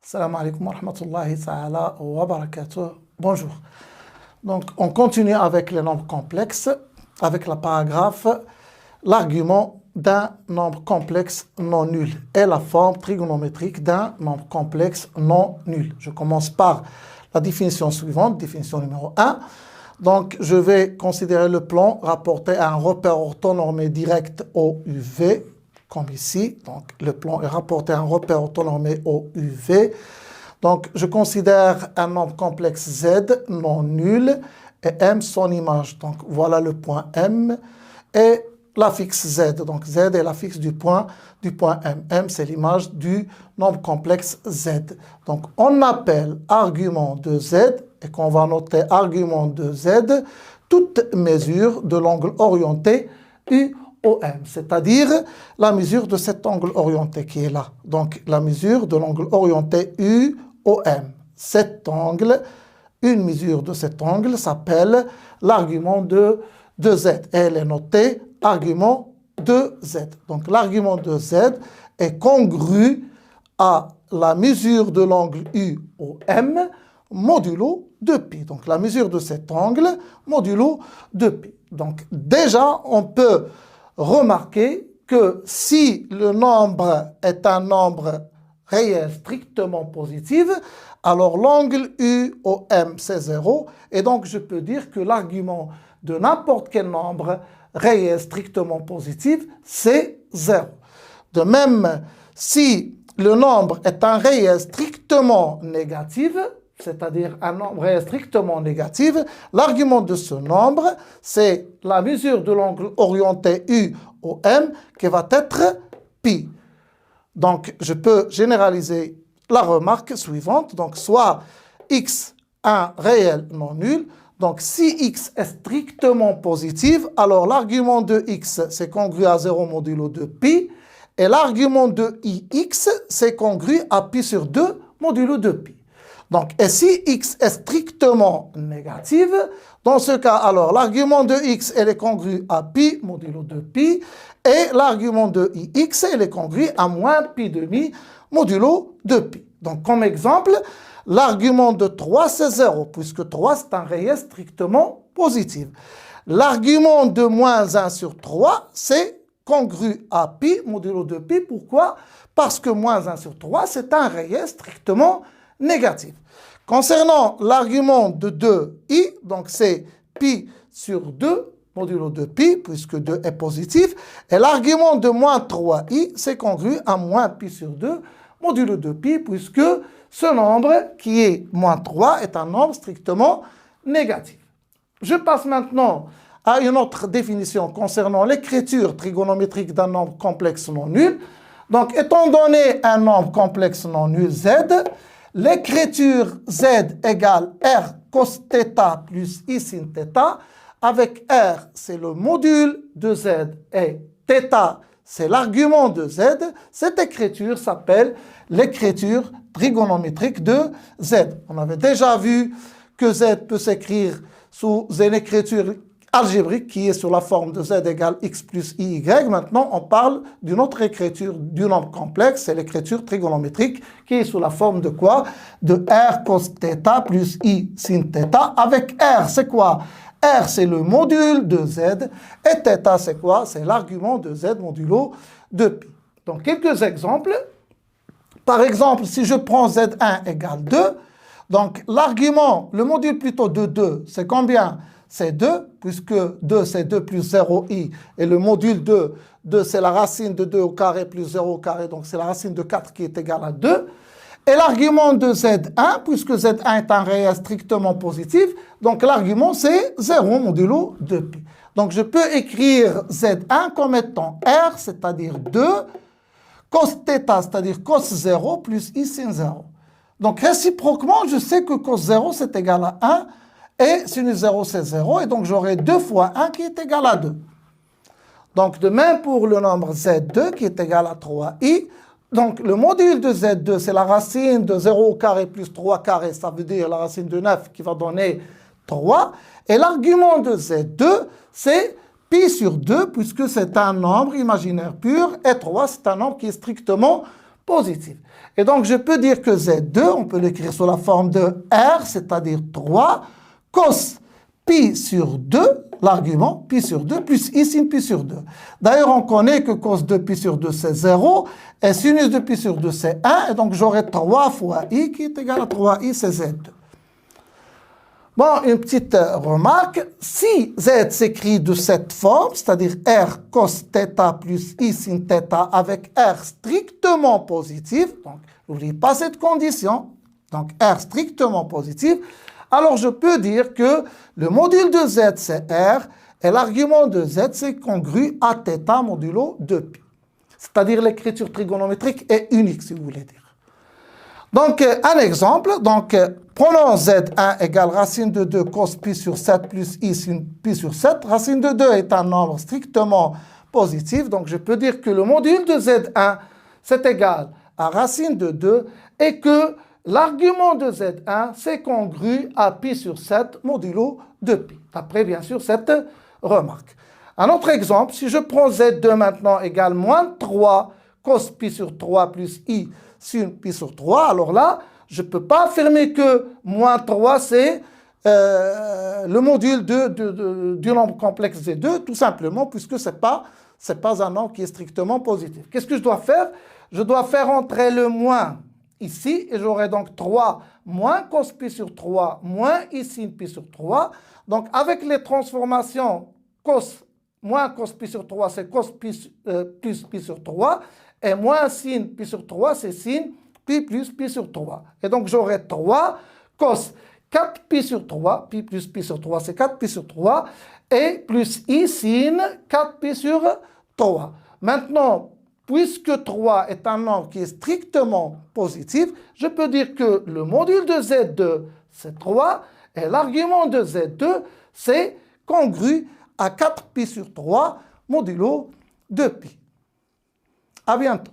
Salam alaikum wa rahmatullahi ta'ala wa barakatuh. Bonjour. Donc, on continue avec les nombres complexes, avec la paragraphe, l'argument d'un nombre complexe non nul et la forme trigonométrique d'un nombre complexe non nul. Je commence par la définition suivante, définition numéro 1. Donc, je vais considérer le plan rapporté à un repère orthonormé direct OUV, comme ici. Donc, le plan est rapporté à un repère orthonormé OUV. Donc, je considère un nombre complexe Z non nul et M son image. Donc, voilà le point M et l'affixe Z. Donc, Z est l'affixe du point M. M, c'est l'image du nombre complexe Z. Donc, on appelle argument de Z, et qu'on va noter argument de Z, toute mesure de l'angle orienté UOM, c'est-à-dire la mesure de cet angle orienté qui est là. Donc, la mesure de l'angle orienté UOM. Cet angle, une mesure de cet angle s'appelle l'argument de Z. Et elle est notée argument de Z. Donc, l'argument de Z est congru à la mesure de l'angle UOM modulo 2π. Donc, la mesure de cet angle modulo 2π. Donc, déjà, on peut remarquer que si le nombre est un nombre réel strictement positif, alors l'angle UOM, c'est 0. Et donc, je peux dire que l'argument de n'importe quel nombre réel strictement positif, c'est 0. De même, si le nombre est un réel strictement négatif, c'est-à-dire un nombre réel strictement négatif, l'argument de ce nombre, c'est la mesure de l'angle orienté UOM qui va être π. Donc, je peux généraliser la remarque suivante. Donc, soit x un réel non nul. Donc, si x est strictement positif, alors l'argument de x, c'est congru à 0 modulo de π. Et l'argument de ix, c'est congru à π sur 2 modulo de π. Donc, et si x est strictement négatif, dans ce cas, alors l'argument de x, elle est congrue à π modulo de π, et l'argument de ix, elle est congrue à moins π demi modulo de π. Donc, comme exemple, l'argument de 3, c'est 0, puisque 3, c'est un réel strictement positif. L'argument de moins 1 sur 3, c'est congru à π modulo de π. Pourquoi? Parce que moins 1 sur 3, c'est un réel strictement négatif. Concernant l'argument de 2i, donc c'est π sur 2 modulo de π, puisque 2 est positif, et l'argument de moins 3i, c'est congru à moins π sur 2 modulo de π, puisque ce nombre qui est moins 3 est un nombre strictement négatif. Je passe maintenant à une autre définition concernant l'écriture trigonométrique d'un nombre complexe non nul. Donc, étant donné un nombre complexe non nul Z, l'écriture Z égale R cos θ plus I sin θ, avec R, c'est le module de Z et θ, c'est l'argument de Z. Cette écriture s'appelle l'écriture trigonométrique de Z. On avait déjà vu que Z peut s'écrire sous une écriture algébrique qui est sous la forme de Z égale X plus IY. Maintenant, on parle d'une autre écriture du nombre complexe, c'est l'écriture trigonométrique qui est sous la forme de quoi? De R cos θ plus I sin θ. Avec R, c'est quoi? R, c'est le module de Z et θ, c'est quoi? C'est l'argument de Z modulo de π. Donc, quelques exemples. Par exemple, si je prends Z1 égale 2, donc l'argument, le module plutôt de 2, c'est combien? C'est 2, puisque 2 c'est 2 plus 0i, et le module de 2 c'est la racine de 2 au carré plus 0 au carré, donc c'est la racine de 4 qui est égale à 2. Et l'argument de Z1, puisque Z1 est un réel strictement positif, donc l'argument c'est 0 modulo de π. Donc je peux écrire Z1 comme étant R, c'est-à-dire 2, cos θ, c'est-à-dire cos 0 plus I sin 0. Donc réciproquement, je sais que cos 0 c'est égal à 1, et sinus 0 c'est 0, et donc j'aurai 2 fois 1 qui est égal à 2. Donc de même pour le nombre Z2 qui est égal à 3i, donc le module de Z2 c'est la racine de 0 au carré plus 3 carré, ça veut dire la racine de 9 qui va donner 3, et l'argument de Z2 c'est π sur 2 puisque c'est un nombre imaginaire pur, et 3 c'est un nombre qui est strictement positive. Et donc, je peux dire que Z2, on peut l'écrire sous la forme de R, c'est-à-dire 3, cos pi sur 2, l'argument, pi sur 2, plus i sin pi sur 2. D'ailleurs, on connaît que cos de pi sur 2, c'est 0, et sinus de pi sur 2, c'est 1, et donc j'aurai 3 fois i qui est égal à 3i, c'est Z2. Bon, une petite remarque, si Z s'écrit de cette forme, c'est-à-dire R cos θ plus I sin θ avec R strictement positif, donc n'oubliez pas cette condition, donc R strictement positif, alors je peux dire que le module de Z c'est R et l'argument de Z c'est congru à θ modulo 2π. C'est-à-dire l'écriture trigonométrique est unique si vous voulez dire. Donc, un exemple, donc, prenons Z1 égale racine de 2 cos pi sur 7 plus i sin pi sur 7. Racine de 2 est un nombre strictement positif, donc je peux dire que le module de Z1, c'est égal à racine de 2 et que l'argument de Z1, c'est congru à pi sur 7 modulo 2π. D'après, bien sûr, cette remarque. Un autre exemple, si je prends Z2 maintenant égale moins 3 cos pi sur 3 plus i sin pi sur 3, alors là, je ne peux pas affirmer que moins 3, c'est le module du nombre complexe Z2, tout simplement, puisque ce n'est pas un nombre qui est strictement positif. Qu'est-ce que je dois faire? Je dois faire entrer le moins ici, et j'aurai donc 3 moins cos pi sur 3 moins i sin pi sur 3. Donc, avec les transformations moins cos pi sur 3, c'est cos pi plus pi sur 3, et moins sin pi sur 3, c'est sin pi plus pi sur 3. Et donc, j'aurai 3 cos 4 pi sur 3, pi plus pi sur 3, c'est 4 pi sur 3, et plus i sin 4 pi sur 3. Maintenant, puisque 3 est un nombre qui est strictement positif, je peux dire que le module de Z2, c'est 3, et l'argument de Z2, c'est congru à 4 pi sur 3 modulo 2 pi. À bientôt.